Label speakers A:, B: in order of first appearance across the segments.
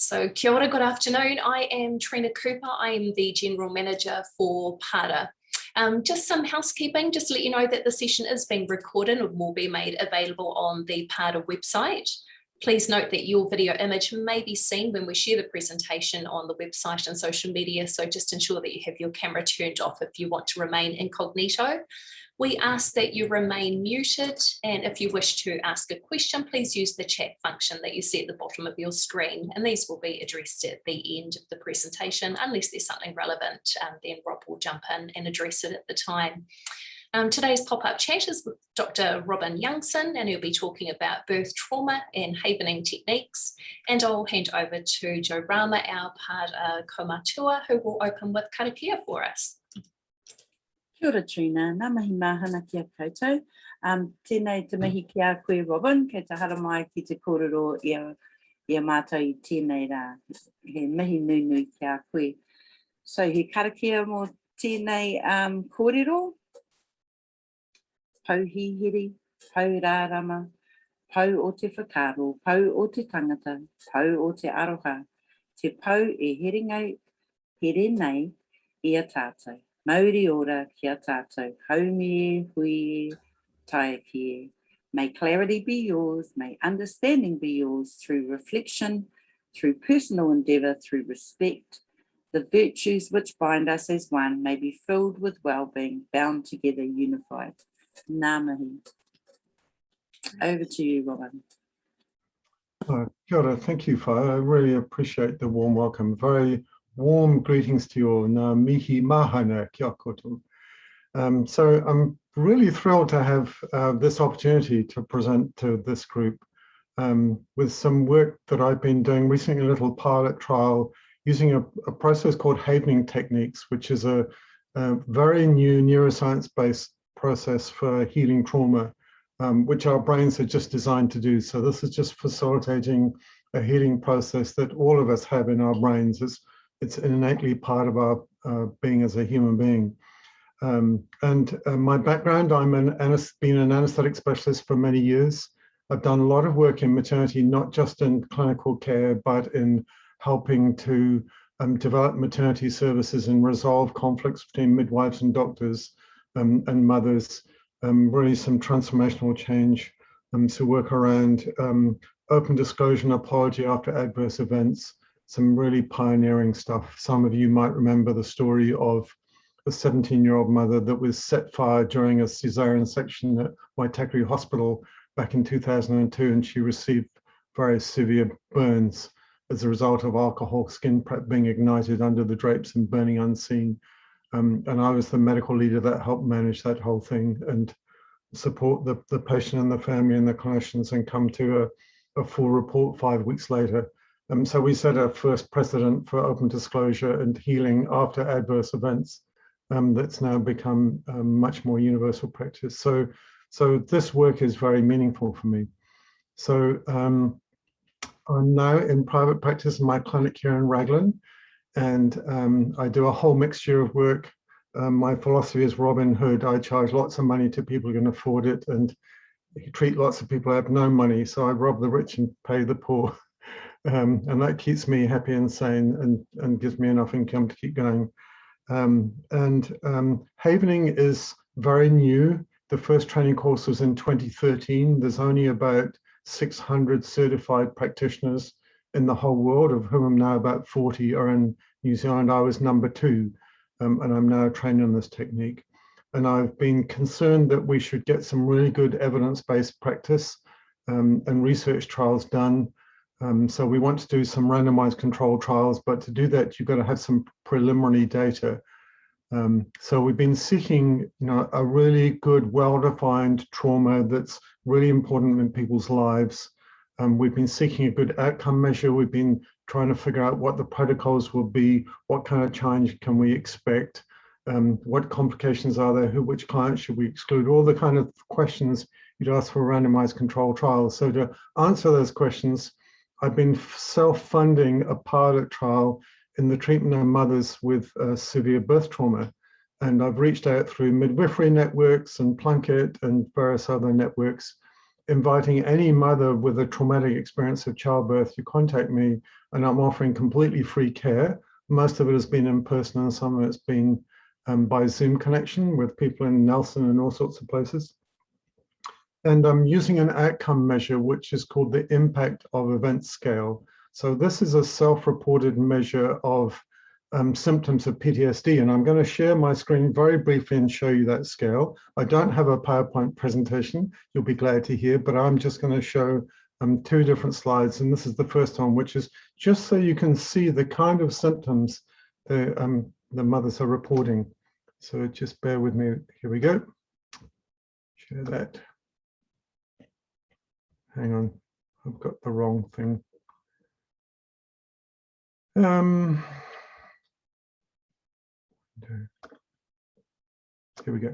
A: So kia ora, good afternoon. I am Trina Cooper. I am the General Manager for Popup. Just some housekeeping, just to let you know that the session is being recorded and will be made available on the Popup website. Please note that your video image may be seen when we share the presentation on the website and social media, so just ensure that you have your camera turned off if you want to remain incognito. We ask that you remain muted, and if you wish to ask a question, please use the chat function that you see at the bottom of your screen, and these will be addressed at the end of the presentation. Unless there's something relevant, then Rob will jump in and address it at the time. Today's pop-up chat is with Dr Robin Youngson, and he'll be talking about birth trauma and havening techniques. And I'll hand over to Joe Rama, our Pāra Kaumatua, who will open with karakia for us.
B: Kia ora Trina, nā mahi mahana ki a koutou. Tēnei te mihi ki a koe Robin, kei te hara mai ki te kōrero ia mātou I tēnei rā. He mihi nui ki a koe. So he karakia mō tēnei kōrero. Pau hihiri, pau rārama, pau o te whakaro, pau o te tangata, pau o te aroha. Te pau e here nei I a tātou. Mauri ora ki a tātou, haumi hui taiki. May clarity be yours, may understanding be yours through reflection, through personal endeavour, through respect. The virtues which bind us as one may be filled with well-being, bound together, unified. Nā mihi. Over to you, Robin.
C: Kia ora, thank you, Whai. I really appreciate the warm welcome. Very warm greetings to you all. Ngā mihi mahana kia koutou. So I'm really thrilled to have this opportunity to present to this group with some work that I've been doing recently, a little pilot trial using a process called havening techniques, which is a very new neuroscience-based process for healing trauma, which our brains are just designed to do. So this is just facilitating a healing process that all of us have in our brains. It's innately part of our being as a human being. My background, I've been an anesthetic specialist for many years. I've done a lot of work in maternity, not just in clinical care, but in helping to develop maternity services and resolve conflicts between midwives and doctors and mothers. Really some transformational change to work around open disclosure and apology after adverse events. Some really pioneering stuff. Some of you might remember the story of a 17-year-old mother that was set fire during a cesarean section at Waitakere Hospital back in 2002, and she received very severe burns as a result of alcohol skin prep being ignited under the drapes and burning unseen. And I was the medical leader that helped manage that whole thing and support the patient and the family and the clinicians and come to a full report 5 weeks later. So we set a first precedent for open disclosure and healing after adverse events that's now become much more universal practice. So this work is very meaningful for me. So I'm now in private practice in my clinic here in Raglan, and I do a whole mixture of work. My philosophy is Robin Hood. I charge lots of money to people who can afford it and treat lots of people who have no money. So I rob the rich and pay the poor. And that keeps me happy and sane and gives me enough income to keep going. Havening is very new. The first training course was in 2013. There's only about 600 certified practitioners in the whole world, of whom now about 40 are in New Zealand. I was number 2, and I'm now trained in this technique. And I've been concerned that we should get some really good evidence-based practice and research trials done. So we want to do some randomized controlled trials, but to do that, you've got to have some preliminary data. So we've been seeking, a really good, well-defined trauma that's really important in people's lives. We've been seeking a good outcome measure. We've been trying to figure out what the protocols will be, what kind of change can we expect, what complications are there, which clients should we exclude, all the kind of questions you'd ask for randomized controlled trials. So to answer those questions, I've been self-funding a pilot trial in the treatment of mothers with severe birth trauma. And I've reached out through midwifery networks and Plunkett and various other networks inviting any mother with a traumatic experience of childbirth to contact me, and I'm offering completely free care. Most of it has been in person, and some of it's been by Zoom connection with people in Nelson and all sorts of places. And I'm using an outcome measure, which is called the Impact of Events Scale. So this is a self-reported measure of symptoms of PTSD, and I'm going to share my screen very briefly and show you that scale. I don't have a PowerPoint presentation, you'll be glad to hear, but I'm just going to show two different slides, and this is the first one, which is just so you can see the kind of symptoms the mothers are reporting. So just bear with me. Here we go. Share that. Hang on, I've got the wrong thing. Here we go.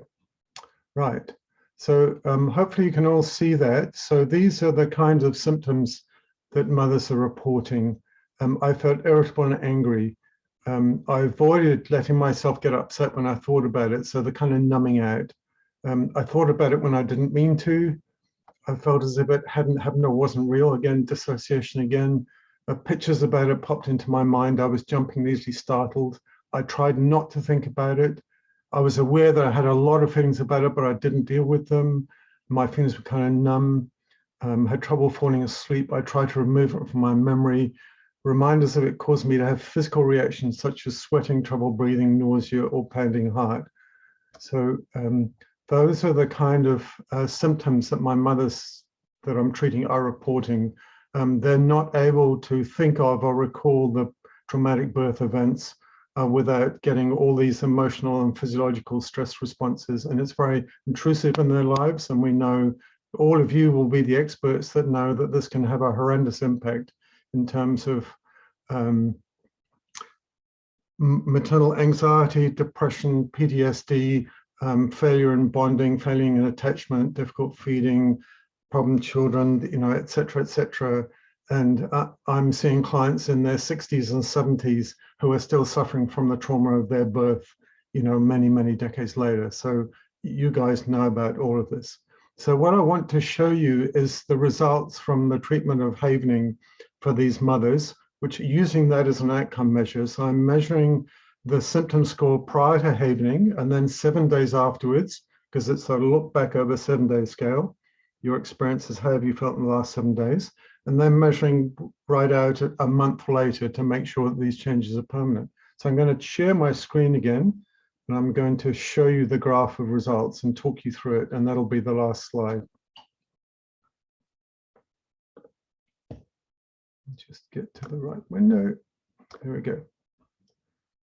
C: Right. So hopefully you can all see that. So these are the kinds of symptoms that mothers are reporting. I felt irritable and angry. I avoided letting myself get upset when I thought about it. So the kind of numbing out. I thought about it when I didn't mean to. I felt as if it hadn't happened or wasn't real. Again, dissociation again. Pictures about it popped into my mind. I was jumping, easily startled. I tried not to think about it. I was aware that I had a lot of feelings about it, but I didn't deal with them. My feelings were kind of numb. Had trouble falling asleep. I tried to remove it from my memory. Reminders of it caused me to have physical reactions such as sweating, trouble breathing, nausea, or pounding heart. So those are the kind of symptoms that my mothers that I'm treating are reporting. They're not able to think of or recall the traumatic birth events without getting all these emotional and physiological stress responses. And it's very intrusive in their lives. And we know all of you will be the experts that know that this can have a horrendous impact in terms of maternal anxiety, depression, PTSD, failure in bonding, failure in attachment, difficult feeding, problem children, you know, et cetera, et cetera. And I'm seeing clients in their 60s and 70s who are still suffering from the trauma of their birth, you know, many, many decades later. So you guys know about all of this. So what I want to show you is the results from the treatment of havening for these mothers, which using that as an outcome measure. So I'm measuring the symptom score prior to havening and then 7 days afterwards, because it's a look back over 7-day scale. Your experiences, how have you felt in the last 7 days? And then measuring right out at a month later to make sure that these changes are permanent. So I'm going to share my screen again, and I'm going to show you the graph of results and talk you through it, and that'll be the last slide. Just get to the right window. There we go.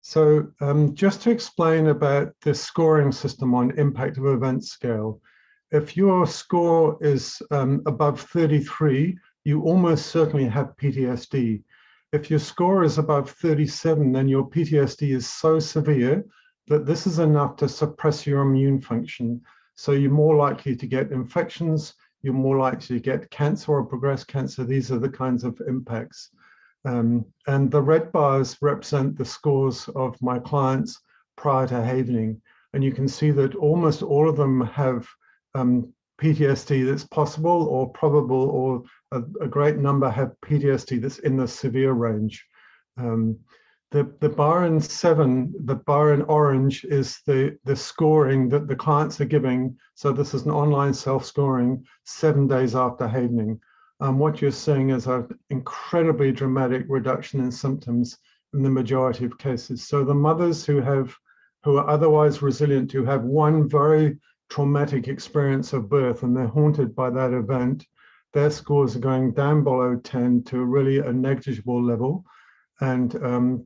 C: So just to explain about this scoring system on impact of event scale, if your score is above 33, you almost certainly have PTSD. If your score is above 37, then your PTSD is so severe that this is enough to suppress your immune function. So you're more likely to get infections, you're more likely to get cancer or progress cancer. These are the kinds of impacts. And the red bars represent the scores of my clients prior to havening. And you can see that almost all of them have PTSD that's possible or probable, or a great number have PTSD that's in the severe range. The bar in 7, the bar in orange is the scoring that the clients are giving. So this is an online self-scoring 7 days after havening. What you're seeing is an incredibly dramatic reduction in symptoms in the majority of cases. So the mothers who are otherwise resilient, who have one very traumatic experience of birth and they're haunted by that event, their scores are going down below 10 to really a negligible level. And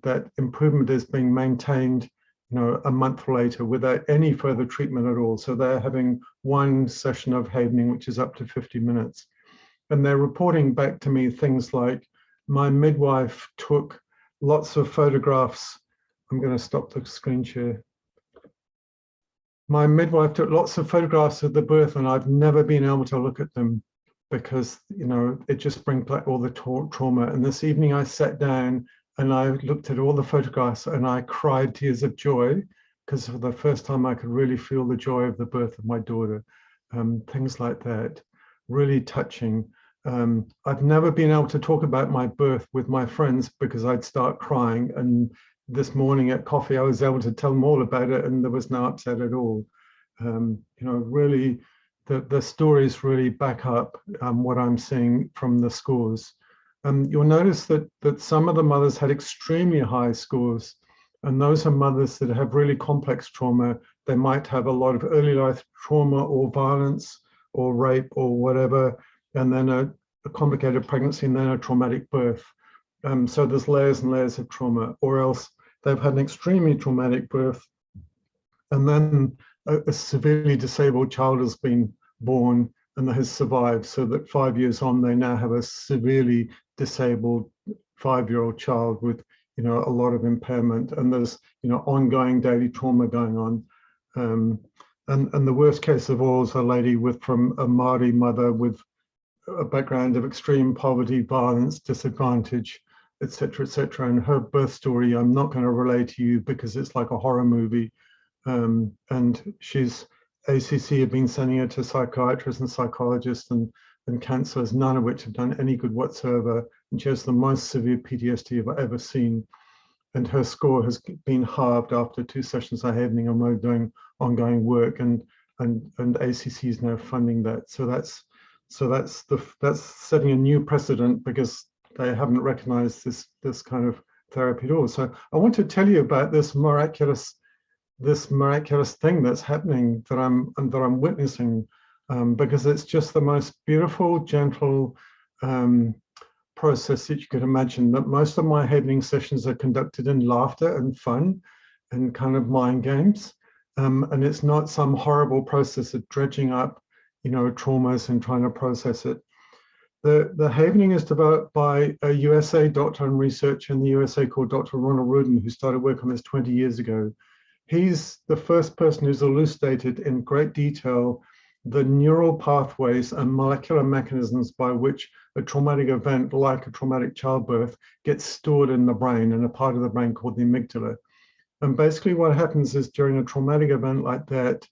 C: that improvement is being maintained, you know, a month later without any further treatment at all. So they're having one session of havening, which is up to 50 minutes. And they're reporting back to me things like, my midwife took lots of photographs. I'm going to stop the screen share. My midwife took lots of photographs of the birth, and I've never been able to look at them because, you know, it just brings back all the trauma. And this evening I sat down and I looked at all the photographs and I cried tears of joy because for the first time I could really feel the joy of the birth of my daughter, things like that. really touching. I've never been able to talk about my birth with my friends because I'd start crying. And this morning at coffee, I was able to tell them all about it, and there was no upset at all. You know, really, the stories really back up what I'm seeing from the scores. You'll notice that some of the mothers had extremely high scores, and those are mothers that have really complex trauma. They might have a lot of early life trauma or violence or rape or whatever, and then a complicated pregnancy and then a traumatic birth. So there's layers and layers of trauma, or else they've had an extremely traumatic birth, and then a severely disabled child has been born and has survived, so that 5 years on, they now have a severely disabled 5-year-old child with, you know, a lot of impairment, and there's, you know, ongoing daily trauma going on. And the worst case of all is a lady from a Māori mother with a background of extreme poverty, violence, disadvantage, etc., etc. And her birth story, I'm not going to relay to you because it's like a horror movie. And she's, ACC have been sending her to psychiatrists and psychologists and counsellors, none of which have done any good whatsoever. And she has the most severe PTSD I've ever seen. And her score has been halved after 2 sessions of evening, and we're doing ongoing work, and ACC is now funding that. So that's setting a new precedent because they haven't recognized this kind of therapy at all. So I want to tell you about this miraculous thing that's happening that I'm witnessing, because it's just the most beautiful, gentle process that you could imagine. That most of my evening sessions are conducted in laughter and fun and kind of mind games, and it's not some horrible process of dredging up, you know, traumas and trying to process it. The havening is developed by a USA doctor and researcher in the USA called Dr. Ronald Rudin, who started work on this 20 years ago. He's the first person who's elucidated in great detail the neural pathways and molecular mechanisms by which a traumatic event, like a traumatic childbirth, gets stored in the brain, in a part of the brain called the amygdala. And basically what happens is during a traumatic event like that,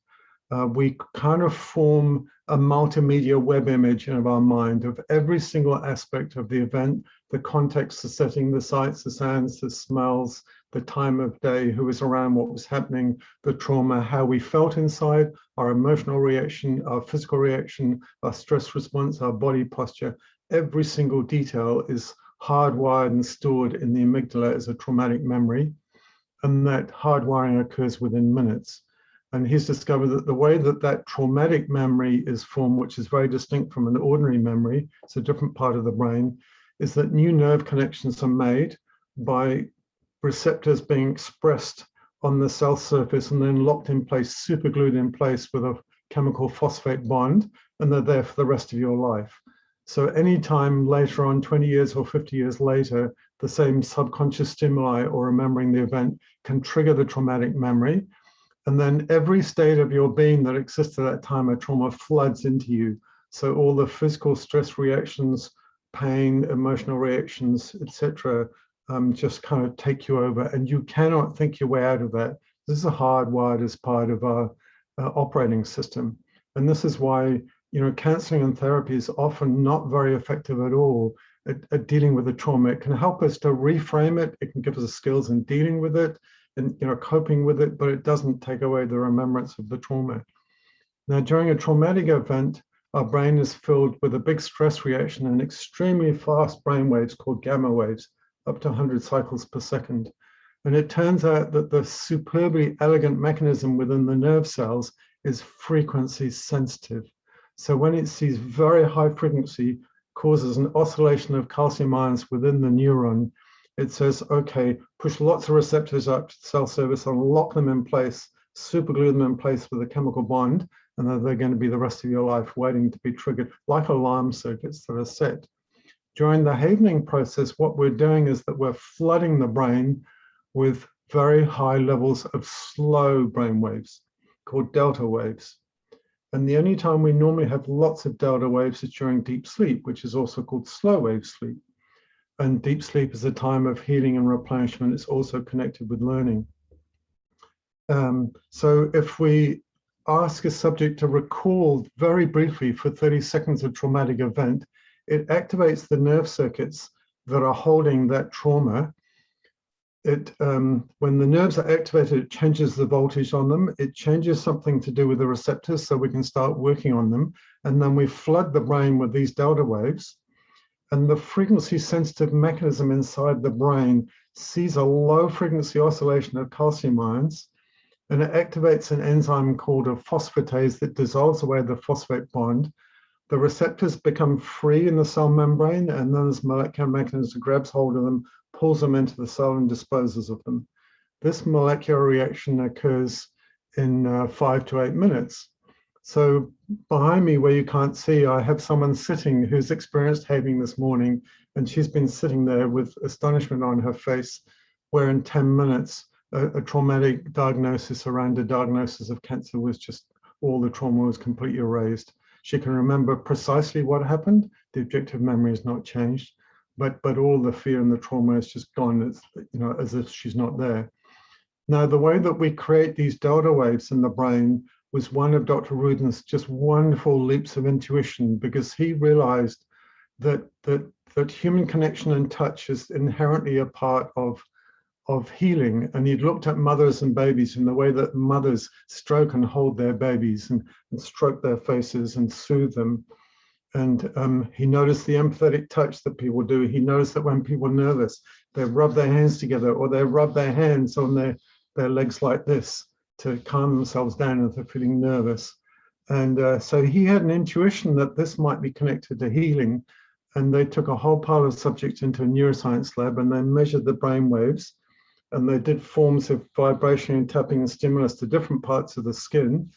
C: we kind of form a multimedia web image in our mind of every single aspect of the event, the context, the setting, the sights, the sounds, the smells, the time of day, who was around, what was happening, the trauma, how we felt inside, our emotional reaction, our physical reaction, our stress response, our body posture. Every single detail is hardwired and stored in the amygdala as a traumatic memory. And that hardwiring occurs within minutes. And he's discovered that the way that traumatic memory is formed, which is very distinct from an ordinary memory, it's a different part of the brain, is that new nerve connections are made by receptors being expressed on the cell surface and then locked in place, superglued in place with a chemical phosphate bond, and they're there for the rest of your life. So anytime later on, 20 years or 50 years later, the same subconscious stimuli or remembering the event can trigger the traumatic memory. And then every state of your being that exists at that time of trauma floods into you. So all the physical stress reactions, pain, emotional reactions, etc., just kind of take you over, and you cannot think your way out of that. This is hardwired as part of our operating system. And this is why, you know, counseling and therapy is often not very effective at all at dealing with the trauma. It can help us to reframe it. It can give us skills in dealing with it and, you know, coping with it, but it doesn't take away the remembrance of the trauma. Now, during a traumatic event, our brain is filled with a big stress reaction and extremely fast brain waves called gamma waves, up to 100 cycles per second. And it turns out that the superbly elegant mechanism within the nerve cells is frequency sensitive. So when it sees very high frequency, causes an oscillation of calcium ions within the neuron, it says, okay, push lots of receptors up to the cell surface and lock them in place, superglue them in place with a chemical bond, and then they're going to be the rest of your life waiting to be triggered, like alarm circuits that are set. During the havening process, what we're doing is that we're flooding the brain with very high levels of slow brain waves called delta waves. And the only time we normally have lots of delta waves is during deep sleep, which is also called slow wave sleep. And deep sleep is a time of healing and replenishment. It's also connected with learning. So if we ask a subject to recall very briefly for 30 seconds a traumatic event, it activates the nerve circuits that are holding that trauma. When the nerves are activated, it changes the voltage on them. It changes something to do with the receptors so we can start working on them. And then we flood the brain with these delta waves. And the frequency sensitive mechanism inside the brain sees a low frequency oscillation of calcium ions, and it activates an enzyme called a phosphatase that dissolves away the phosphate bond. The receptors become free in the cell membrane, and then this molecular mechanism grabs hold of them, pulls them into the cell and disposes of them. This molecular reaction occurs in 5 to 8 minutes. So behind me, where you can't see, I have someone sitting who's experienced having this morning, and she's been sitting there with astonishment on her face, where in 10 minutes, a traumatic diagnosis around a diagnosis of cancer was just, all the trauma was completely erased. She can remember precisely what happened. The objective memory has not changed, but all the fear and the trauma is just gone. It's, you know, as if she's not there. Now, the way that we create these delta waves in the brain was one of Dr. Rudin's just wonderful leaps of intuition, because he realized that human connection and touch is inherently a part of healing. And he'd looked at mothers and babies in the way that mothers stroke and hold their babies and stroke their faces and soothe them. And he noticed the empathetic touch that people do. He noticed that when people are nervous, they rub their hands together, or they rub their hands on their legs like this to calm themselves down if they're feeling nervous. And so he had an intuition that this might be connected to healing. And they took a whole pile of subjects into a neuroscience lab, and they measured the brain waves. And they did forms of vibration and tapping and stimulus to different parts of the skin,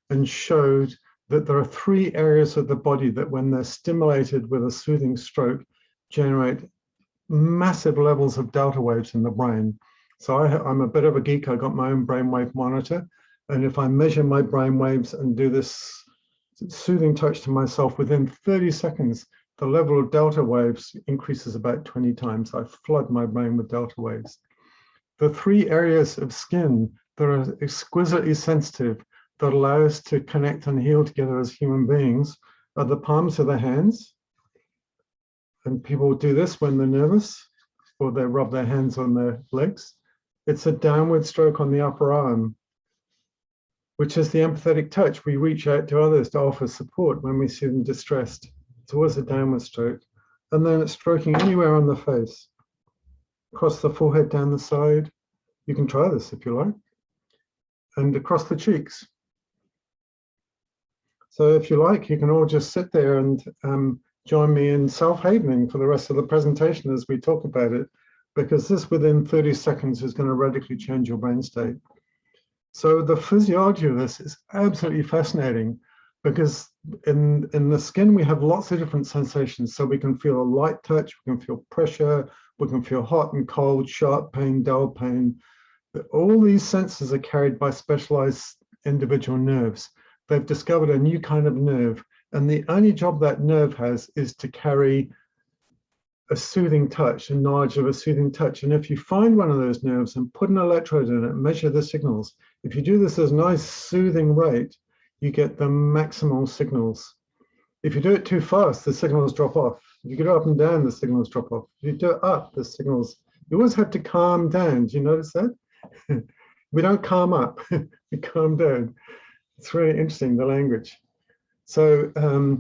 C: and showed that there are 3 areas of the body that, when they're stimulated with a soothing stroke, generate massive levels of delta waves in the brain. So I'm a bit of a geek. I got my own brainwave monitor. And if I measure my brain waves and do this soothing touch to myself, within 30 seconds, the level of delta waves increases about 20 times. I flood my brain with delta waves. The 3 areas of skin that are exquisitely sensitive, that allow us to connect and heal together as human beings, are the palms of the hands. And people do this when they're nervous, or they rub their hands on their legs. It's a downward stroke on the upper arm, which is the empathetic touch. We reach out to others to offer support when we see them distressed. It's always a downward stroke. And then it's stroking anywhere on the face, across the forehead, down the side. You can try this if you like. And across the cheeks. So if you like, you can all just sit there and join me in self-hating for the rest of the presentation as we talk about it, because this within 30 seconds is going to radically change your brain state. So the physiology of this is absolutely fascinating, because in the skin, we have lots of different sensations. So we can feel a light touch, we can feel pressure, we can feel hot and cold, sharp pain, dull pain. But all these senses are carried by specialized individual nerves. They've discovered a new kind of nerve, and the only job that nerve has is to carry a soothing touch, a knowledge of a soothing touch. And if you find one of those nerves and put an electrode in it and measure the signals, if you do this at a nice soothing rate, you get the maximal signals. If you do it too fast, the signals drop off. If you get up and down, the signals drop off. If you do it up, the signals, you always have to calm down. Do you notice that? We don't calm up, we calm down. It's really interesting, the language. So,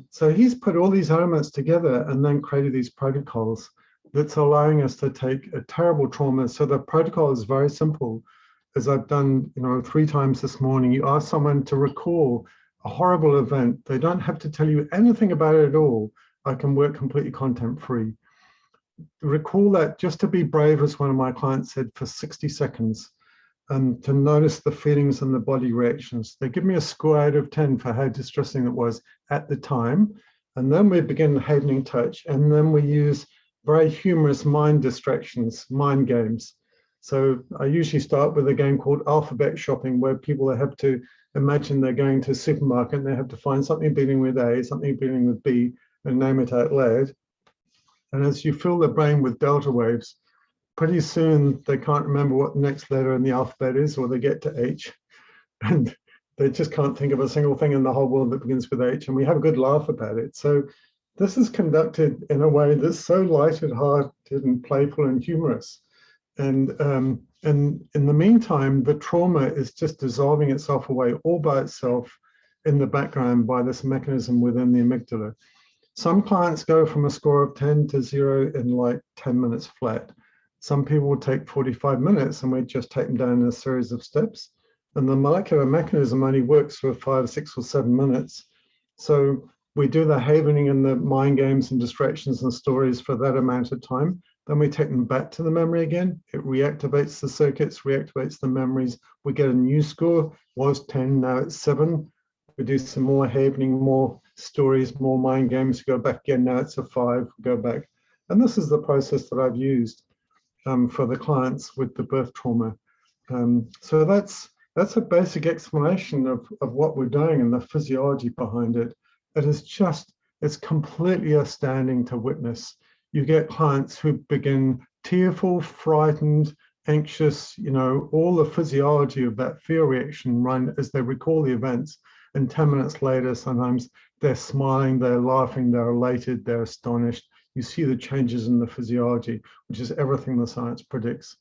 C: so he's put all these elements together and then created these protocols that's allowing us to take a terrible trauma. So the protocol is very simple. As I've done, 3 times this morning, you ask someone to recall a horrible event. They don't have to tell you anything about it at all. I can work completely content-free. Recall that, just to be brave, as one of my clients said, for 60 seconds. And to notice the feelings and the body reactions. They give me a score out of 10 for how distressing it was at the time. And then we begin havening touch. And then we use very humorous mind distractions, mind games. So I usually start with a game called alphabet shopping, where people have to imagine they're going to a supermarket and they have to find something beginning with A, something beginning with B, and name it out loud. And as you fill the brain with delta waves, pretty soon they can't remember what the next letter in the alphabet is, or they get to H. And They just can't think of a single thing in the whole world that begins with H, and we have a good laugh about it. So this is conducted in a way that's so light-hearted and playful and humorous. And in the meantime, the trauma is just dissolving itself away all by itself in the background by this mechanism within the amygdala. Some clients go from a score of 10 to 0 in like 10 minutes flat. Some people will take 45 minutes and we just take them down in a series of steps. And the molecular mechanism only works for 5, 6, or 7 minutes. So we do the havening and the mind games and distractions and stories for that amount of time. Then we take them back to the memory again. It reactivates the circuits, reactivates the memories. We get a new score. Was 10, now it's 7. We do some more havening, more stories, more mind games. Go back again, now it's a 5, go back. And this is the process that I've used for the clients with the birth trauma. So that's a basic explanation of what we're doing and the physiology behind it. It's completely astounding to witness. You get clients who begin tearful, frightened, anxious, all the physiology of that fear reaction run as they recall the events. And 10 minutes later, sometimes they're smiling, they're laughing, they're elated, they're astonished. You see the changes in the physiology, which is everything the science predicts.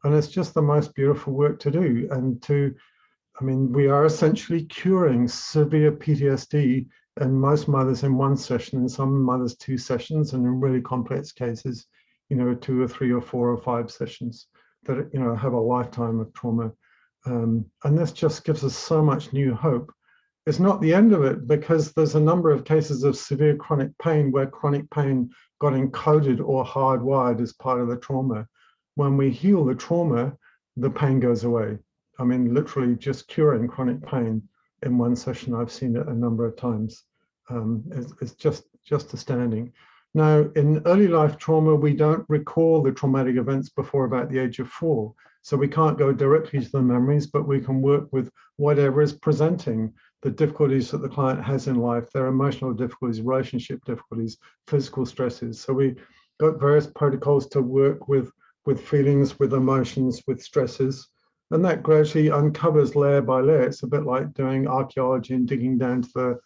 C: And it's just the most beautiful work to do. And we are essentially curing severe PTSD in most mothers in 1 session, in some mothers 2 sessions, and in really complex cases, 2 or 3 or 4 or 5 sessions that, have a lifetime of trauma. And this just gives us so much new hope. It's not the end of it, because there's a number of cases of severe chronic pain where chronic pain got encoded or hardwired as part of the trauma. When we heal the trauma, the pain goes away. Literally just curing chronic pain in 1 session. I've seen it a number of times. It's just astounding. Now, in early life trauma, we don't recall the traumatic events before about the age of 4. So we can't go directly to the memories, but we can work with whatever is presenting the difficulties that the client has in life, their emotional difficulties, relationship difficulties, physical stresses. So we got various protocols to work with feelings, with emotions, with stresses. And that gradually uncovers layer by layer. It's a bit like doing archaeology and digging down to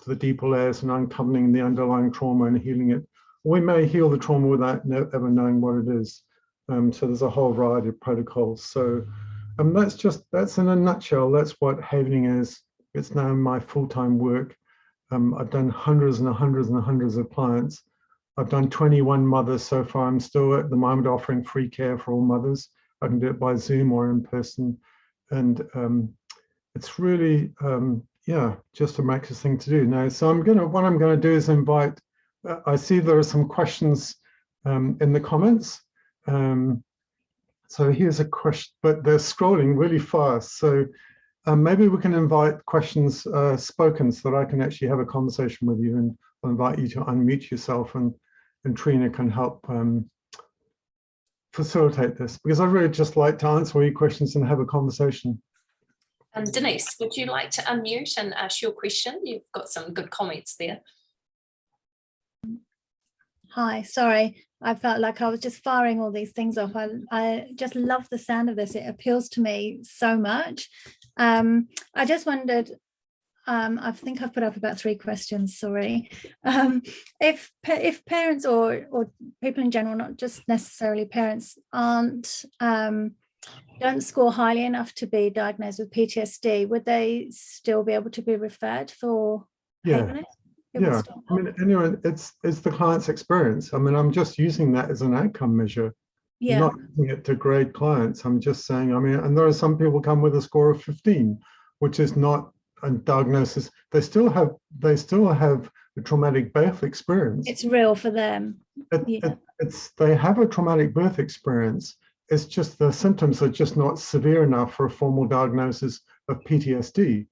C: the deeper layers and uncovering the underlying trauma and healing it. We may heal the trauma without ever knowing what it is. So there's a whole variety of protocols. So that's in a nutshell, that's what havening is. It's now my full-time work. I've done hundreds and hundreds and hundreds of clients. I've done 21 mothers so far. I'm still at the moment offering free care for all mothers. I can do it by Zoom or in person. And it's really, just a miraculous thing to do. Now, so what I'm gonna do is invite, I see there are some questions in the comments. So here's a question, but they're scrolling really fast. So maybe we can invite questions spoken so that I can actually have a conversation with you, and I'll invite you to unmute yourself, and Trina can help facilitate this, because I'd really just like to answer all your questions and have a conversation.
A: Denise, would you like to unmute and ask your question? You've got some good comments there.
D: Hi, sorry. I felt like I was just firing all these things off. I just love the sound of this. It appeals to me so much. I just wondered, I think I've put up about 3 questions, sorry. If parents or people in general, not just necessarily parents, don't score highly enough to be diagnosed with PTSD, would they still be able to be referred for havening?
C: Yeah, anyway, it's the client's experience. I'm just using that as an outcome measure. Yeah. Not using it to grade clients. I'm just saying, and there are some people come with a score of 15, which is not a diagnosis. They still have a traumatic birth experience.
D: It's real for them.
C: They have a traumatic birth experience. It's just the symptoms are just not severe enough for a formal diagnosis of PTSD,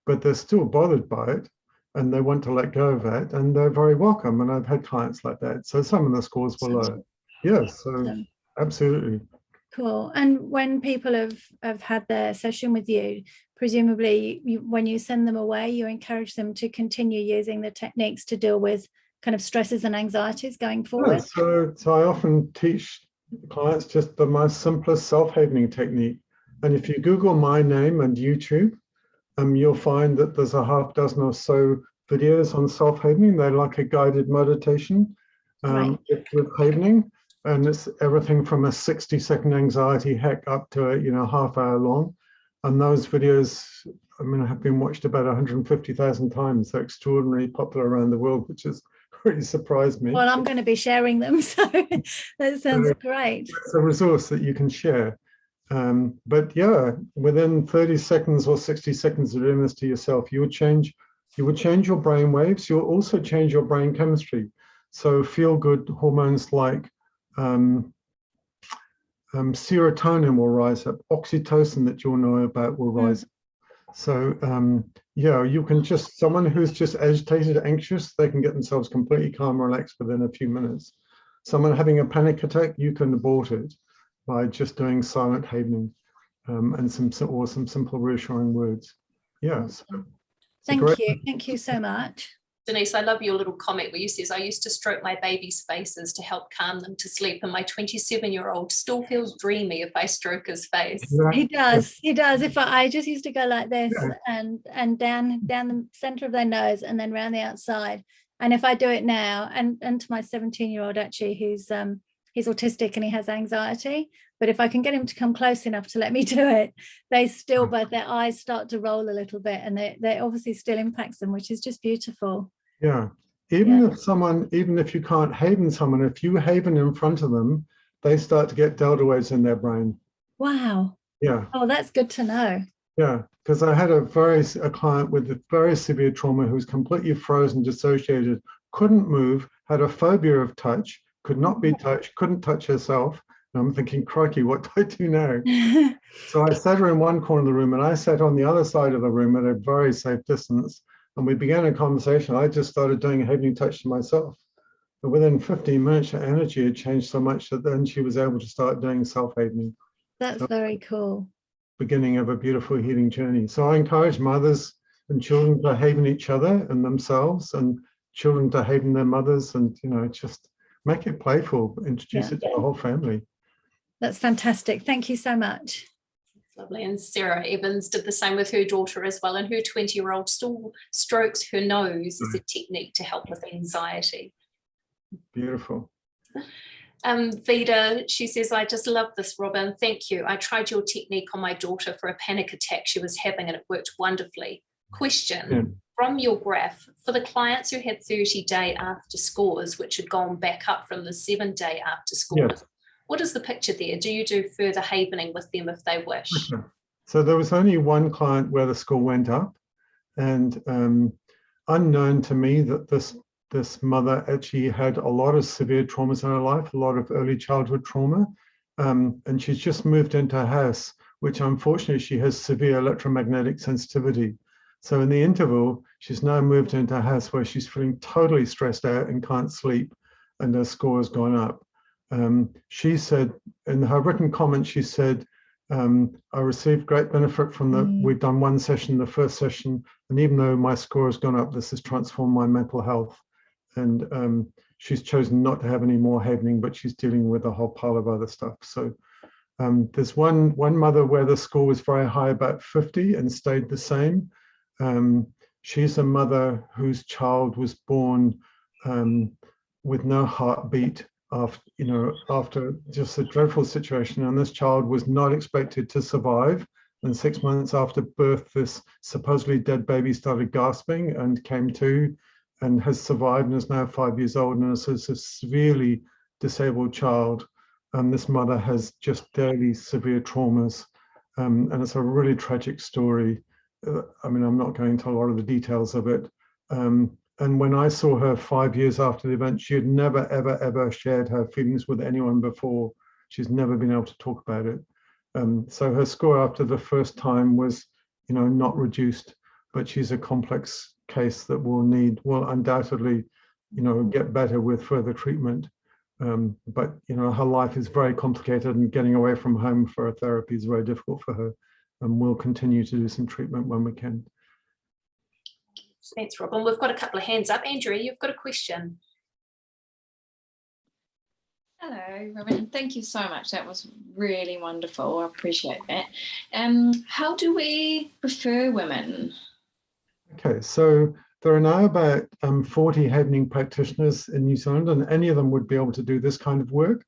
C: but they're still bothered by it, and they want to let go of that, and they're very welcome. And I've had clients like that. So some of the scores were low. Yes, so absolutely.
D: Cool. And when people have had their session with you, presumably when you send them away, you encourage them to continue using the techniques to deal with kind of stresses and anxieties going forward?
C: Yeah, so I often teach clients just the most simplest self-havening technique. And if you Google my name and YouTube, you'll find that there's a half dozen or so videos on self-havening. They're like a guided meditation with havening. And it's everything from a 60-second anxiety hack up to a half hour long. And those videos, I mean, have been watched about 150,000 times. They're extraordinarily popular around the world, which has really surprised me.
D: Well, I'm going to be sharing them, so that sounds great.
C: It's a resource that you can share. But yeah, within 30 seconds or 60 seconds of doing this to yourself, you would change your brain waves. You'll also change your brain chemistry. So feel-good hormones like serotonin will rise up, oxytocin that you'll know about will rise up. So yeah, you can someone who's just agitated, anxious, they can get themselves completely calm, relaxed within a few minutes. Someone having a panic attack, you can abort it by just doing silent havening and some simple reassuring words. Yeah. So
D: thank you so much.
A: Denise, I love your little comment where you says, I used to stroke my baby's faces to help calm them to sleep, and my 27-year-old still feels dreamy if I stroke his face.
D: He does. If I just used to go like this and down the center of their nose and then round the outside. And if I do it now, and to my 17-year-old actually, he's autistic and he has anxiety, but if I can get him to come close enough to let me do it, they still, but their eyes start to roll a little bit, and they obviously still impacts them, which is just beautiful.
C: Yeah. Even if you can't haven someone, if you haven in front of them, they start to get delta waves in their brain.
D: Wow.
C: Yeah.
D: Oh, that's good to know.
C: Yeah, because I had a client with a very severe trauma who was completely frozen, dissociated, couldn't move, had a phobia of touch, could not be touched, couldn't touch herself. And I'm thinking, crikey, what do I do now? So I sat her in one corner of the room and I sat on the other side of the room at a very safe distance. And we began a conversation. I just started doing a havening touch to myself. And within 15 minutes, her energy had changed so much that then she was able to start doing self-havening.
D: That's very cool.
C: Beginning of a beautiful healing journey. So I encourage mothers and children to haven each other and themselves, and children to haven their mothers, and just make it playful, introduce it to the whole family.
D: That's fantastic. Thank you so much.
A: Lovely. And Sarah Evans did the same with her daughter as well, and her 20-year-old still strokes her nose as a technique to help with anxiety.
C: Beautiful.
A: Vida, she says, I just love this, Robin. Thank you. I tried your technique on my daughter for a panic attack she was having, and it worked wonderfully. Question, from your graph, for the clients who had 30-day after scores, which had gone back up from the 7-day after scores, what is the picture there? Do you do further havening with them if they wish?
C: Okay. So there was only one client where the score went up, and unknown to me that this mother actually had a lot of severe traumas in her life, a lot of early childhood trauma, and she's just moved into a house, which unfortunately she has severe electromagnetic sensitivity. So in the interval, she's now moved into a house where she's feeling totally stressed out and can't sleep, and her score has gone up. She said, in her written comment, she said, I received great benefit from we've done one session, the first session, and even though my score has gone up, this has transformed my mental health. And she's chosen not to have any more havening, but she's dealing with a whole pile of other stuff. So there's one mother where the score was very high, about 50, and stayed the same. She's a mother whose child was born with no heartbeat after just a dreadful situation, and this child was not expected to survive. And 6 months after birth, this supposedly dead baby started gasping and came to, and has survived, and is now 5 years old, and is a severely disabled child. And this mother has just daily severe traumas, and it's a really tragic story. I mean, I'm not going into a lot of the details of it. And when I saw her 5 years after the event, she had never, ever, ever shared her feelings with anyone before. She's never been able to talk about it. So her score after the first time was, not reduced, but she's a complex case that will undoubtedly, get better with further treatment. But, her life is very complicated, and getting away from home for a therapy is very difficult for her. And we'll continue to do some treatment when we can.
A: Thanks, Robin. We've got a couple of hands up. Andrea, you've got a question.
E: Hello, Robin. Thank you so much. That was really wonderful. I appreciate that. How do we refer women?
C: Okay, so there are now about 40 Havening practitioners in New Zealand, and any of them would be able to do this kind of work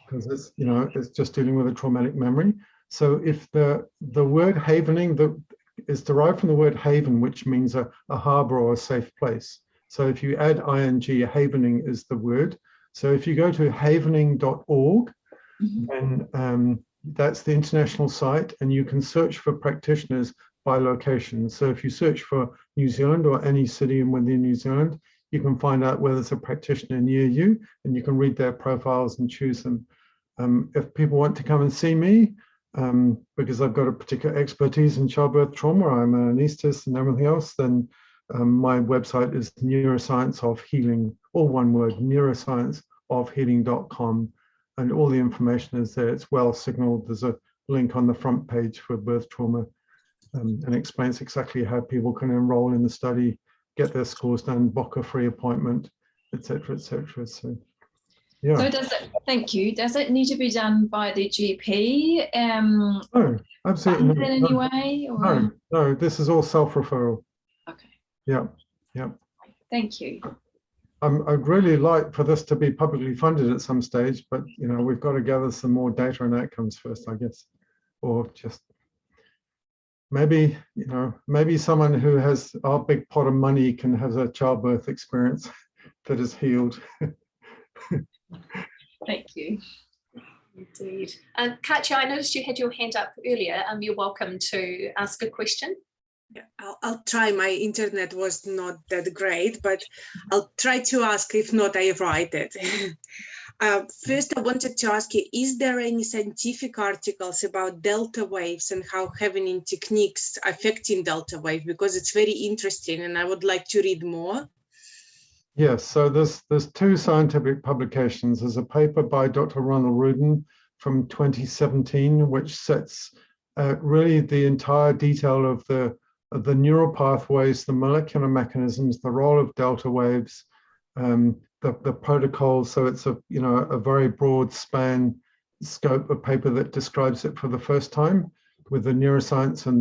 C: because it's, you know, it's just dealing with a traumatic memory. So if the word havening is derived from the word haven, which means a harbor or a safe place. So if you add ing, havening is the word. So if you go to havening.org, then that's the international site, and you can search for practitioners by location. So if you search for New Zealand or any city within New Zealand, you can find out whether there's a practitioner near you, and you can read their profiles and choose them. If people want to come and see me, because I've got a particular expertise in childbirth trauma, I'm an anesthetist and everything else, then my website is Neuroscience of Healing, all one word, neuroscienceofhealing.com, and all the information is there. It's well signaled. There's a link on the front page for birth trauma, and explains exactly how people can enroll in the study, get their scores done, book a free appointment, etc., etc. So, yeah.
E: So does it? Thank you. Does it need to be done by the GP?
C: No, absolutely not.
E: In any way?
C: Or? No. This is all self-referral.
E: Okay.
C: Yeah, yeah.
E: Thank you.
C: I'd really like for this to be publicly funded at some stage, but you know, we've got to gather some more data and outcomes first, I guess, or just maybe, you know, maybe someone who has our big pot of money can have a childbirth experience that is healed.
E: Thank you.
A: Indeed. Katja, I noticed you had your hand up earlier. You're welcome to ask a question.
F: Yeah, I'll try. My internet was not that great, but I'll try to ask. If not, I write it. First, I wanted to ask you, is there any scientific articles about delta waves and how Havening techniques affecting delta wave? Because it's very interesting and I would like to read more.
C: Yes, so there's two scientific publications. There's a paper by Dr. Ronald Rudin from 2017, which sets really the entire detail of the neural pathways, the molecular mechanisms, the role of delta waves, the protocols. So it's a very broad span scope of paper that describes it for the first time with the neuroscience and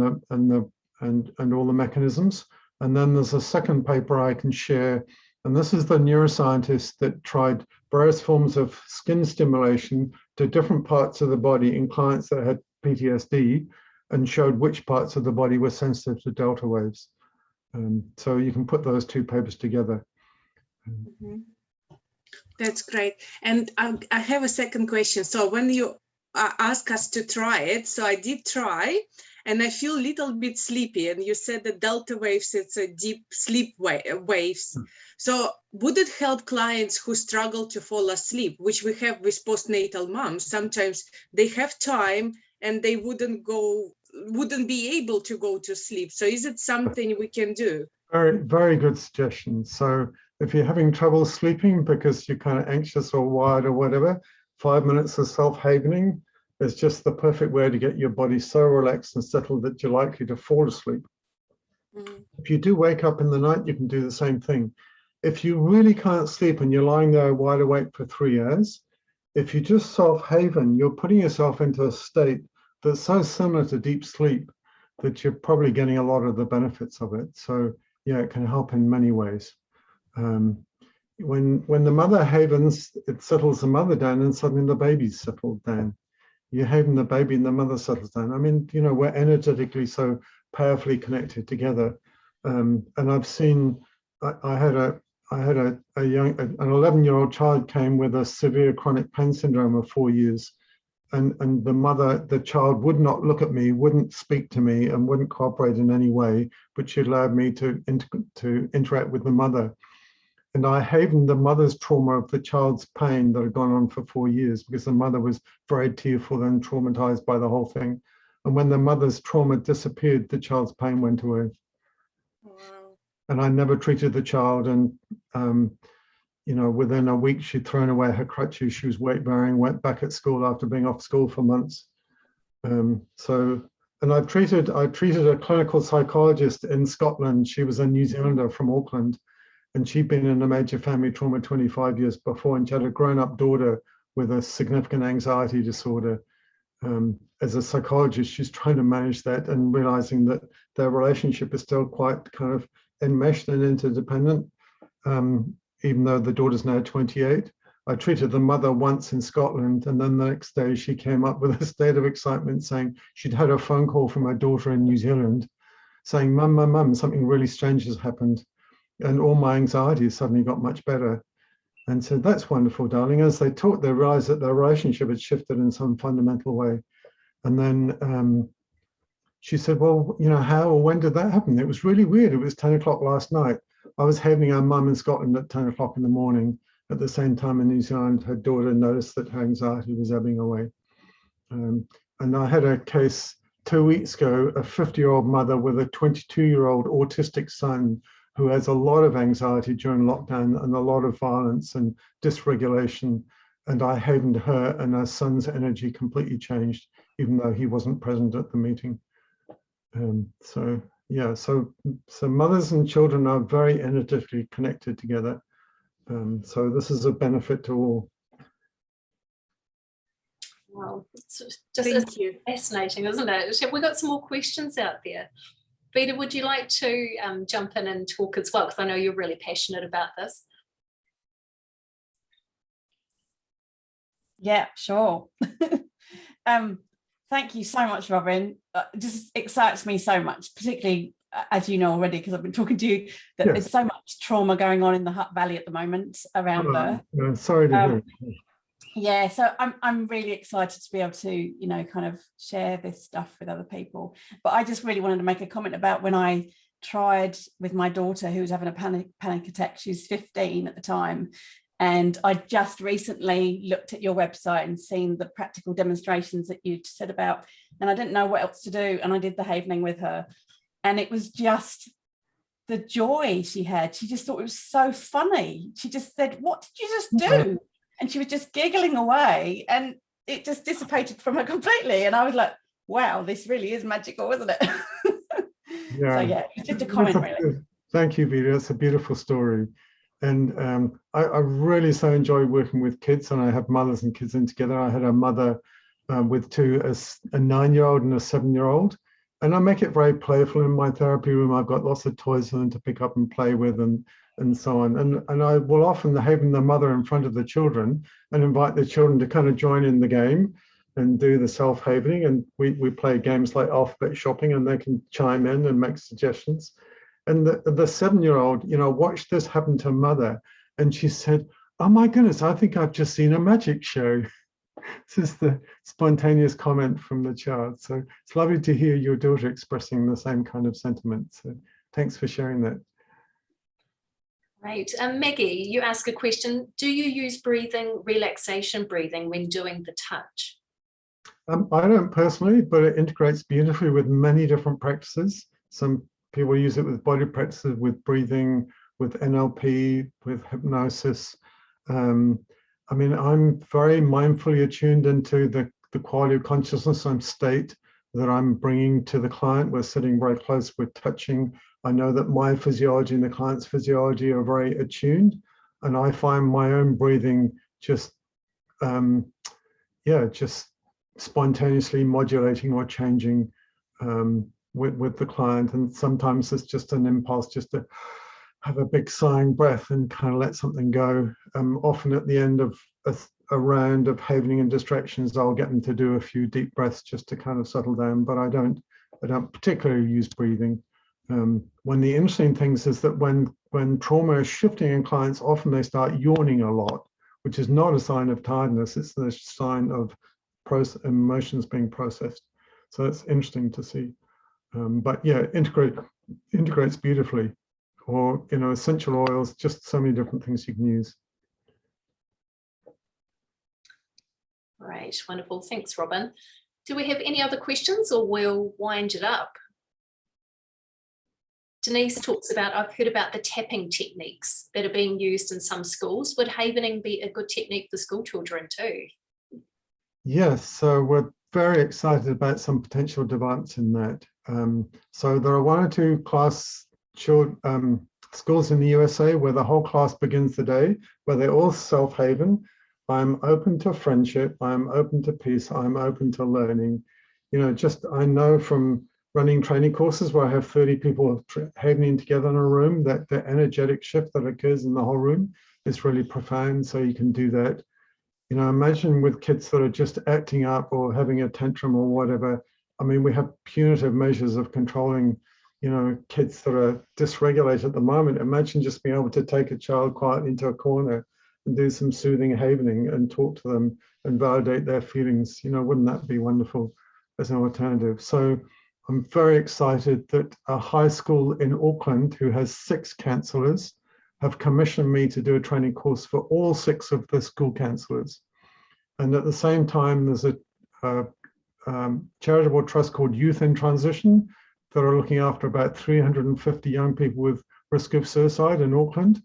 C: all the mechanisms. And then there's a second paper I can share, and this is the neuroscientist that tried various forms of skin stimulation to different parts of the body in clients that had PTSD, and showed which parts of the body were sensitive to delta waves. So you can put those two papers together.
F: Mm-hmm. That's great. And I have a second question. So when you ask us to try it, so I did try, and I feel a little bit sleepy. And you said that delta waves, it's a deep sleep waves. So would it help clients who struggle to fall asleep, which we have with postnatal moms? Sometimes they have time and they wouldn't be able to go to sleep. So is it something we can do?
C: Very, very good suggestion. So if you're having trouble sleeping because you're kind of anxious or wired or whatever, 5 minutes of self-havening is just the perfect way to get your body so relaxed and settled that you're likely to fall asleep. Mm-hmm. If you do wake up in the night, you can do the same thing. If you really can't sleep and you're lying there wide awake for 3 hours, if you just self-haven, you're putting yourself into a state that's so similar to deep sleep that you're probably getting a lot of the benefits of it. So yeah, it can help in many ways. When the mother havens, it settles the mother down, and suddenly the baby's settled down. You haven the baby and the mother settles down. I mean, you know, we're energetically so powerfully connected together. And I've seen, I had an 11-year-old child came with a severe chronic pain syndrome of 4 years. And the child would not look at me, wouldn't speak to me, and wouldn't cooperate in any way, but she allowed me to interact with the mother. And I havened the mother's trauma of the child's pain that had gone on for 4 years, because the mother was very tearful and traumatized by the whole thing. And when the mother's trauma disappeared, the child's pain went away. Wow. And I never treated the child, and you know, within a week, she'd thrown away her crutches. She was weight bearing, went back at school after being off school for months. And I treated a clinical psychologist in Scotland. She was a New Zealander from Auckland, and she'd been in a major family trauma 25 years before, and she had a grown-up daughter with a significant anxiety disorder. As a psychologist, she's trying to manage that and realizing that their relationship is still quite kind of enmeshed and interdependent, even though the daughter's now 28. I treated the mother once in Scotland, and then the next day she came up with a state of excitement saying she'd had a phone call from her daughter in New Zealand saying, "Mum, mum, mum, something really strange has happened." And all my anxiety suddenly got much better. And so that's wonderful, darling. As they talked, they realized that their relationship had shifted in some fundamental way. And then she said, "Well, you know, how or when did that happen?" It was really weird. It was 10 o'clock last night. I was having our mum in Scotland at 10 o'clock in the morning. At the same time in New Zealand, her daughter noticed that her anxiety was ebbing away. And I had a case 2 weeks ago, a 50-year-old mother with a 22-year-old autistic son who has a lot of anxiety during lockdown and a lot of violence and dysregulation. And I havened her, and her son's energy completely changed, even though he wasn't present at the meeting. So yeah, so mothers and children are very energetically connected together. So this is a benefit to all.
A: Wow, it's just fascinating, isn't it? Have we got some more questions out there? Vita, would you like to jump in and talk as well? Because I know you're really passionate about this.
G: Yeah, sure. Thank you so much, Robin. It just excites me so much, particularly, as you know already, because I've been talking to you, that there's so much trauma going on in the Hutt Valley at the moment around birth.
C: Sorry to hear.
G: Yeah, so I'm really excited to be able to, you know, kind of share this stuff with other people. But I just really wanted to make a comment about when I tried with my daughter who was having a panic attack. She was 15 at the time. And I just recently looked at your website and seen the practical demonstrations that you said about, and I didn't know what else to do. And I did the havening with her. And it was just the joy she had. She just thought it was so funny. She just said, "What did you just do?" And she was just giggling away, and it just dissipated from her completely. And I was like, wow, this really is magical, isn't it?
C: Yeah.
G: So yeah, just a comment really.
C: Thank you, Vita. It's a beautiful story. And I really so enjoy working with kids, and I have mothers and kids in together. I had a mother with two, a 9-year-old and a 7-year-old. And I make it very playful in my therapy room. I've got lots of toys for them to pick up and play with and so on. And I will often have the mother in front of the children and invite the children to kind of join in the game and do the self-havening. And we play games like alphabet shopping, and they can chime in and make suggestions. And the 7-year-old, you know, watched this happen to mother, and she said, "Oh my goodness, I think I've just seen a magic show." This is the spontaneous comment from the child. So it's lovely to hear your daughter expressing the same kind of sentiment. So thanks for sharing that.
A: Great. Maggie, you ask a question. Do you use breathing, relaxation breathing, when doing the touch?
C: I don't personally, but it integrates beautifully with many different practices. Some people use it with body practices, with breathing, with NLP, with hypnosis. I mean, I'm very mindfully attuned into the quality of consciousness and state that I'm bringing to the client. We're sitting very close, we're touching. I know that my physiology and the client's physiology are very attuned, and I find my own breathing just, just spontaneously modulating or changing with the client. And sometimes it's just an impulse just to have a big sighing breath and kind of let something go. Often at the end of a round of havening and distractions, I'll get them to do a few deep breaths just to kind of settle down, but I don't particularly use breathing. One of the interesting things is that when trauma is shifting in clients, often they start yawning a lot, which is not a sign of tiredness, it's the sign of emotions being processed. So it's interesting to see. But yeah, integrates beautifully. Or, you know, essential oils, just so many different things you can use.
A: Great, wonderful. Thanks, Robin. Do we have any other questions, or we'll wind it up? Denise talks about, I've heard about the tapping techniques that are being used in some schools. Would havening be a good technique for school children too? Yes,
C: so we're very excited about some potential developments in that. So there are 1 or 2 schools in the USA where the whole class begins the day, where they all self-haven. I'm open to friendship, I'm open to peace, I'm open to learning. You know, just I know from running training courses where I have 30 people havening together in a room, that the energetic shift that occurs in the whole room is really profound. So you can do that. You know, imagine with kids that are just acting up or having a tantrum or whatever. I mean, we have punitive measures of controlling, you know, kids that are dysregulated at the moment. Imagine just being able to take a child quietly into a corner and do some soothing havening and talk to them and validate their feelings. You know, wouldn't that be wonderful as an alternative? So I'm very excited that a high school in Auckland who has 6 counsellors have commissioned me to do a training course for all 6 of the school counsellors. And at the same time, there's a charitable trust called Youth in Transition that are looking after about 350 young people with risk of suicide in Auckland.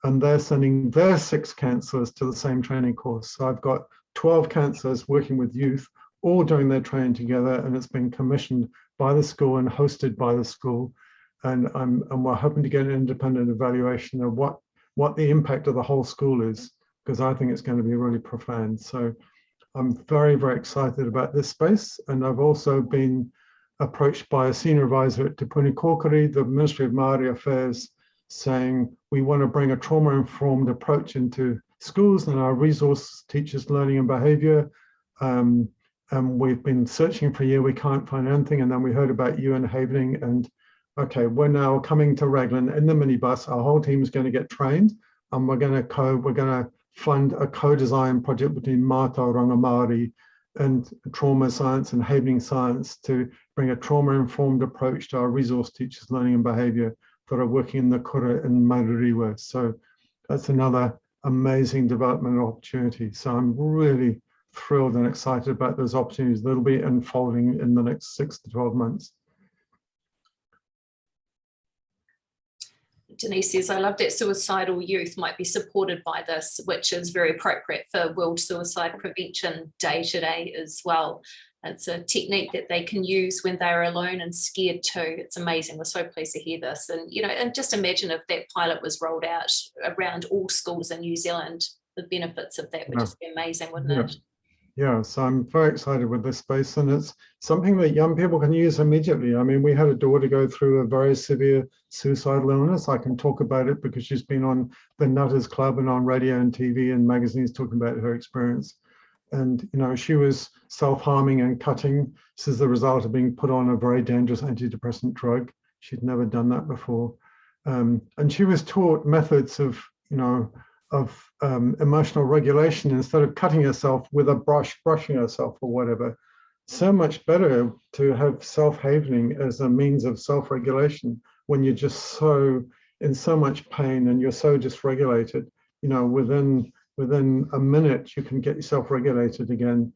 C: And they're sending their 6 counsellors to the same training course. So I've got 12 counsellors working with youth, all doing their training together, and it's been commissioned by the school and hosted by the school. And we're hoping to get an independent evaluation of what the impact of the whole school is, because I think it's going to be really profound. So I'm very, very excited about this space. And I've also been approached by a senior advisor at Te Puni Kōkiri, the Ministry of Māori Affairs, saying we want to bring a trauma-informed approach into schools and our resource teachers' learning and behaviour. And we've been searching for a year, we can't find anything. And then we heard about you and Havening, and okay, we're now coming to Raglan in the minibus. Our whole team is going to get trained, and we're going to fund a co-design project between Mātou Ranga Māori and trauma science and havening science to bring a trauma-informed approach to our resource teachers' learning and behaviour that are working in the kura in Maruriwa. So that's another amazing development opportunity. So I'm really thrilled and excited about those opportunities that'll be unfolding in the next 6 to 12 months.
A: Denise says, I love that suicidal youth might be supported by this, which is very appropriate for World Suicide Prevention Day today as well. It's a technique that they can use when they're alone and scared too. It's amazing. We're so pleased to hear this. And, you know, and just imagine if that pilot was rolled out around all schools in New Zealand, the benefits of that would just be amazing, wouldn't it?
C: Yeah, so I'm very excited with this space, and it's something that young people can use immediately. I mean, we had a daughter go through a very severe suicidal illness. I can talk about it because she's been on the Nutters Club and on radio and TV and magazines talking about her experience. And, you know, she was self-harming and cutting. This is the result of being put on a very dangerous antidepressant drug. She'd never done that before. And she was taught methods of, you know, emotional regulation instead of cutting herself with a brushing herself or whatever. So much better to have self-havening as a means of self-regulation when you're just so in so much pain and you're so dysregulated. You know, within a minute you can get yourself regulated again.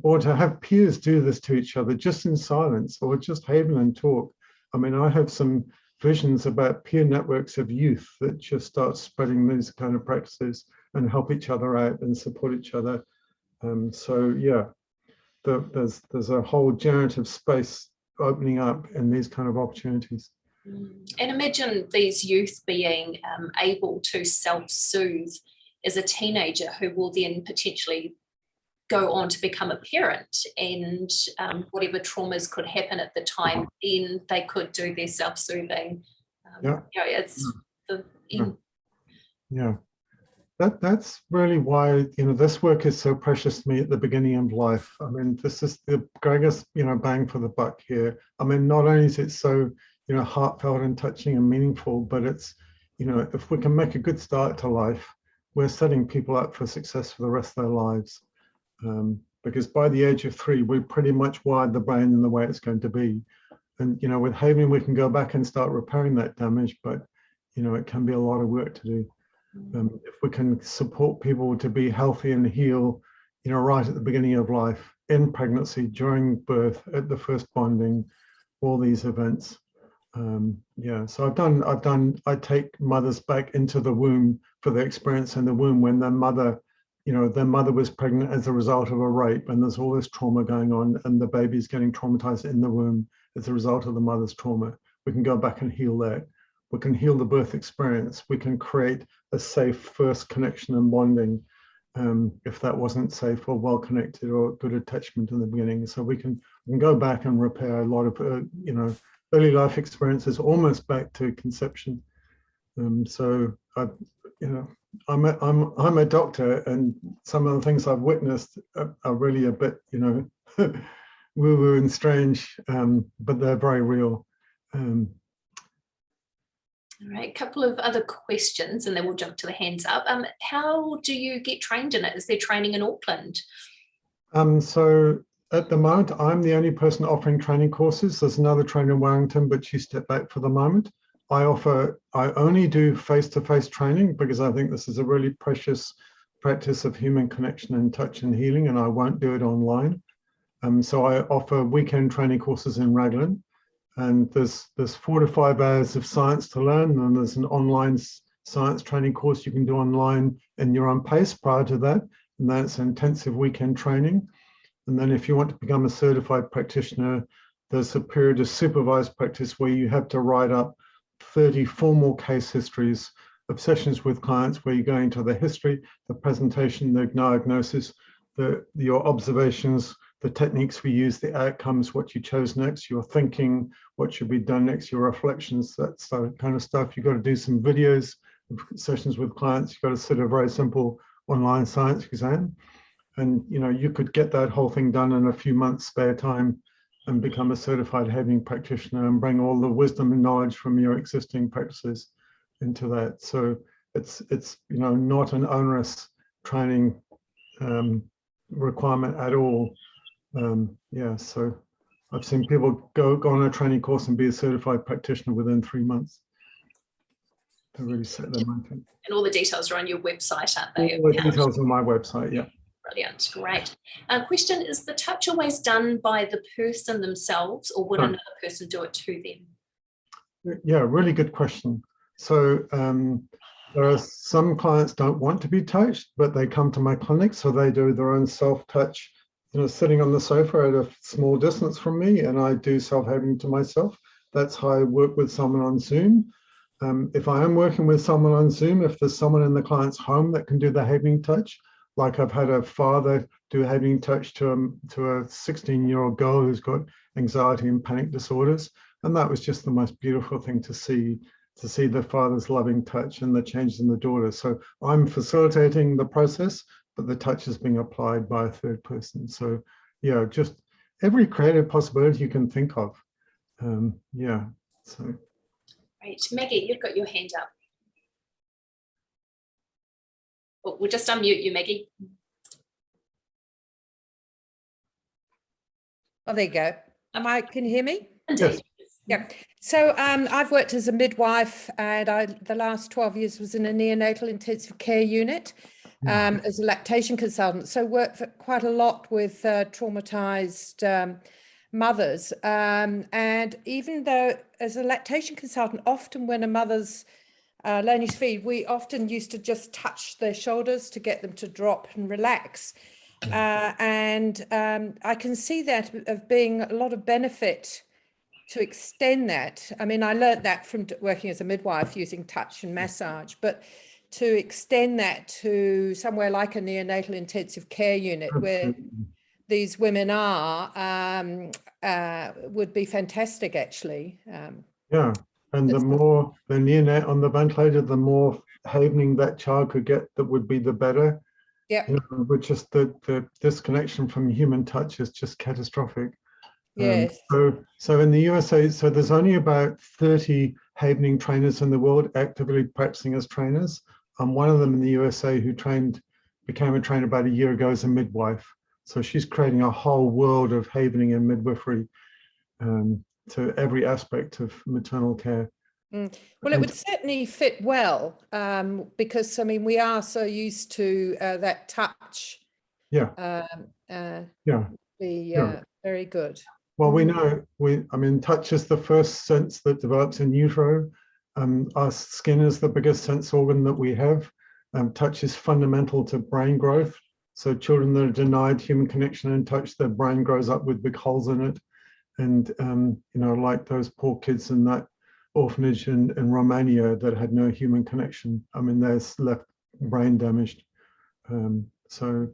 C: Or to have peers do this to each other just in silence, or just haven and talk. I mean, I have some visions about peer networks of youth that just start spreading these kind of practices and help each other out and support each other. So yeah, there's a whole generative space opening up in these kind of opportunities.
A: And imagine these youth being able to self-soothe as a teenager, who will then potentially go on to become a parent, and whatever traumas could happen at the time, then they could do their self-soothing.
C: Yeah.
A: You know, it's
C: Yeah. That's really why, you know, this work is so precious to me at the beginning of life. I mean, this is the greatest, you know, bang for the buck here. I mean, not only is it so, you know, heartfelt and touching and meaningful, but it's, you know, if we can make a good start to life, we're setting people up for success for the rest of their lives. Because by the age of 3, we pretty much wired the brain in the way it's going to be. And, you know, with havening, we can go back and start repairing that damage, but, you know, it can be a lot of work to do. If we can support people to be healthy and heal, you know, right at the beginning of life, in pregnancy, during birth, at the first bonding, all these events. Yeah, so I take mothers back into the womb for the experience in the womb when their mother, you know, their mother was pregnant as a result of a rape, and there's all this trauma going on, and the baby's getting traumatized in the womb as a result of the mother's trauma. We can go back and heal that. We can heal the birth experience. We can create a safe first connection and bonding. if that wasn't safe or well connected or good attachment in the beginning. So we can go back and repair a lot of early life experiences almost back to conception. So I'm a doctor, and some of the things I've witnessed are really a bit woo-woo and strange, but they're very real.
A: All right, a couple of other questions and then we'll jump to the hands up. How do you get trained in it? Is there training in Auckland?
C: So at the moment, I'm the only person offering training courses. There's another trainer in Wellington, but she stepped back for the moment. I only do face-to-face training because I think this is a really precious practice of human connection and touch and healing, and I won't do it online. So I offer weekend training courses in Raglan. And there's 4 to 5 hours of science to learn, and there's an online science training course you can do online in your own pace prior to that, and then it's intensive weekend training. And then if you want to become a certified practitioner, there's a period of supervised practice where you have to write up 30 formal case histories of sessions with clients where you go into the history, the presentation, the diagnosis, your observations, the techniques we use, the outcomes, what you chose next, your thinking, what should be done next, your reflections, that's the kind of stuff. You've got to do some videos, sessions with clients. You've got to sit a very simple online science exam. And you could get that whole thing done in a few months spare time and become a certified Having practitioner and bring all the wisdom and knowledge from your existing practices into that. So it's not an onerous training requirement at all. So I've seen people go on a training course and be a certified practitioner within 3 months. To really set their mind.
A: And all the details are on your website, aren't they?
C: All the details on my website, yeah.
A: Brilliant, great. Question, is the touch always done by the person themselves, or would another person do it to them?
C: Yeah, really good question. So there are some clients don't want to be touched, but they come to my clinic, so they do their own self-touch, sitting on the sofa at a small distance from me, and I do self-having to myself. That's how I work with someone on Zoom. If I am working with someone on Zoom, if there's someone in the client's home that can do the having touch, like I've had a father do having touch to a 16-year-old girl who's got anxiety and panic disorders, and that was just the most beautiful thing to see the father's loving touch and the changes in the daughter. So I'm facilitating the process, but the touch is being applied by a third person. So yeah, just every creative possibility you can think of. So.
A: Great. Maggie, you've got your hand up. Oh, we'll just unmute you, Maggie.
H: Oh, there you go. Can you hear me?
A: Indeed.
H: Yeah. So I've worked as a midwife, and the last 12 years was in a neonatal intensive care unit as a lactation consultant. So worked quite a lot with traumatized mothers. And even though as a lactation consultant, often when a mother's learning to feed, we often used to just touch their shoulders to get them to drop and relax. And I can see that of being a lot of benefit to extend that. I mean, I learned that from working as a midwife using touch and massage, but to extend that to somewhere like a neonatal intensive care unit where these women are would be fantastic, actually.
C: Yeah, and the more the neonate on the ventilator, the more havening that child could get, that would be the better.
H: Yeah,
C: which is the disconnection from human touch is just catastrophic.
H: Yes.
C: So in the USA, so there's only about 30 havening trainers in the world actively practicing as trainers. I'm one of them in the USA who became a trainer about a year ago as a midwife. So she's creating a whole world of havening and midwifery to every aspect of maternal care.
H: Well, it would certainly fit well because, I mean, we are so used to that touch.
C: Yeah.
H: Very good.
C: Well, we know, touch is the first sense that develops in utero. Our skin is the biggest sense organ that we have. Touch is fundamental to brain growth. So children that are denied human connection and touch, their brain grows up with big holes in it. And, like those poor kids in that orphanage in Romania that had no human connection. I mean, they're left brain damaged. So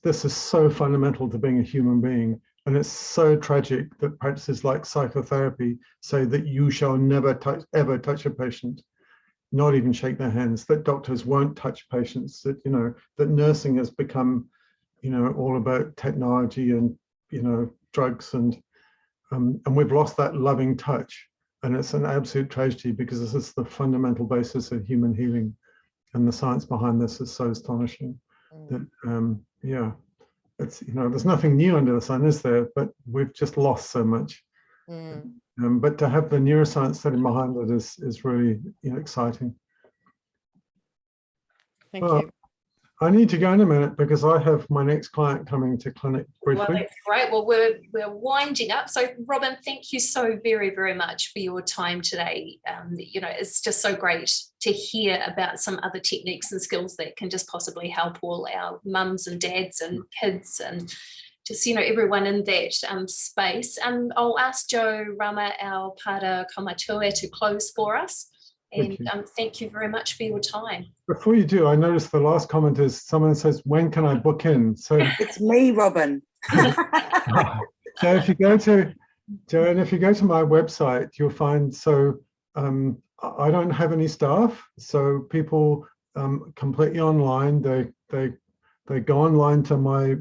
C: this is so fundamental to being a human being. And it's so tragic that practices like psychotherapy say that you shall never ever touch a patient, not even shake their hands, that doctors won't touch patients, that, you know, that nursing has become, you know, all about technology and, you know, drugs, and we've lost that loving touch. And it's an absolute tragedy, because this is the fundamental basis of human healing. And the science behind this is so astonishing that, yeah, it's, you know, there's nothing new under the sun, is there? But we've just lost so much. But to have the neuroscience study behind it is really, you know, exciting.
H: Thank you.
C: I need to go in a minute because I have my next client coming to clinic briefly.
A: Well, that's great. Well, we're winding up. So, Robin, thank you so very, very much for your time today. You know, it's just so great to hear about some other techniques and skills that can just possibly help all our mums and dads and kids and just, you know, everyone in that space. I'll ask Joe Rama, our Pāra Kaumatua, to close for us. And thank you very much for your time.
C: Before you do, I noticed the last comment is someone says, when can I book in? So
B: It's me, Robin.
C: so if you go to Joe, and if you go to my website, you'll find, so I don't have any staff, so people completely online, they go online to my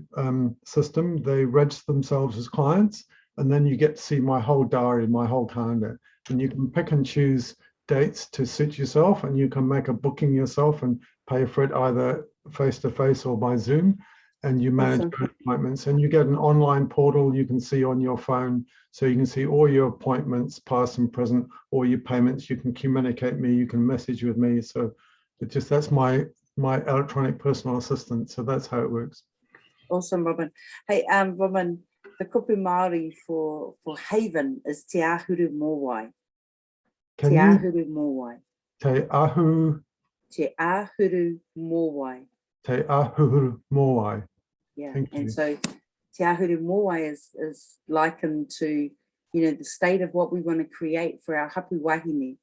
C: system, they register themselves as clients, and then you get to see my whole diary, my whole calendar, and you can pick and choose dates to suit yourself, and you can make a booking yourself and pay for it either face-to-face or by Zoom, and you manage appointments, and you get an online portal you can see on your phone, so you can see all your appointments, past and present, all your payments. You can communicate me, you can message with me. So it just, that's my electronic personal assistant. So that's how it works.
B: Awesome, Robin. Hey, Robin, the kupu Māori for haven is te ahuru mōwai. Te ahuru mōwai.
C: Te ahu.
B: Te ahuru mōwai.
C: Te ahuru mōwai.
B: Yeah, and so te ahuru mōwai is likened to, you know, the state of what we want to create for our hapu wahine.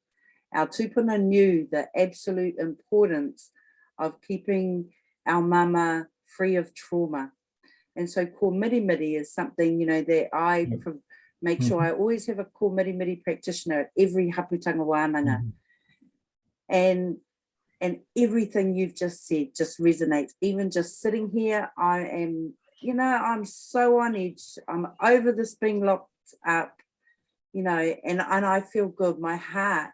B: Our tupuna knew the absolute importance of keeping our mama free of trauma. And so ko mirimiri is something, you know, that I make sure I always have a ko mirimiri practitioner at every haputanga wānanga. And everything you've just said just resonates. Even just sitting here, I am, you know, I'm so on edge. I'm over this being locked up, you know, and I feel good. My heart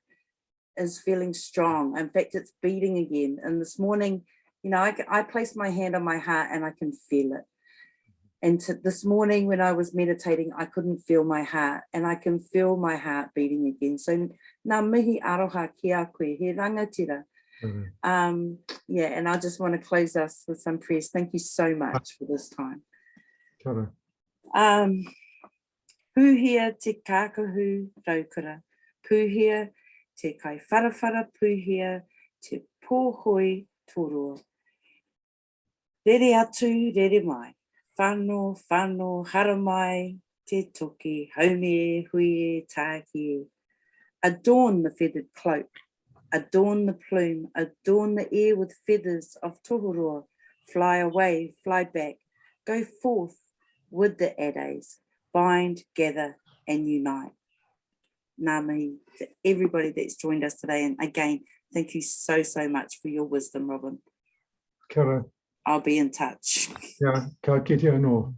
B: is feeling strong. In fact, it's beating again. And this morning, you know, I placed my hand on my heart and I can feel it. And this morning when I was meditating, I couldn't feel my heart, and I can feel my heart beating again. So nā mihi aroha ki a koe, he rangatira. Yeah, and I just want to close us with some prayers. Thank you so much for this time. Pūhia te kākahu raukura, pūhia te kai wharawhara, pūhia te pōhoi tōroa. Rere atu, rere mai. Whano, whano, haramai, te toki, haumie, hui, tākie. Adorn the feathered cloak, adorn the plume, adorn the air with feathers of tohoroa. Fly away, fly back, go forth with the adays, bind, gather, and unite. Nā mihi to everybody that's joined us today. And again, thank you so, so much for your wisdom, Robin.
C: Kia ora.
B: I'll be in touch.
C: Yeah, ka kite anō.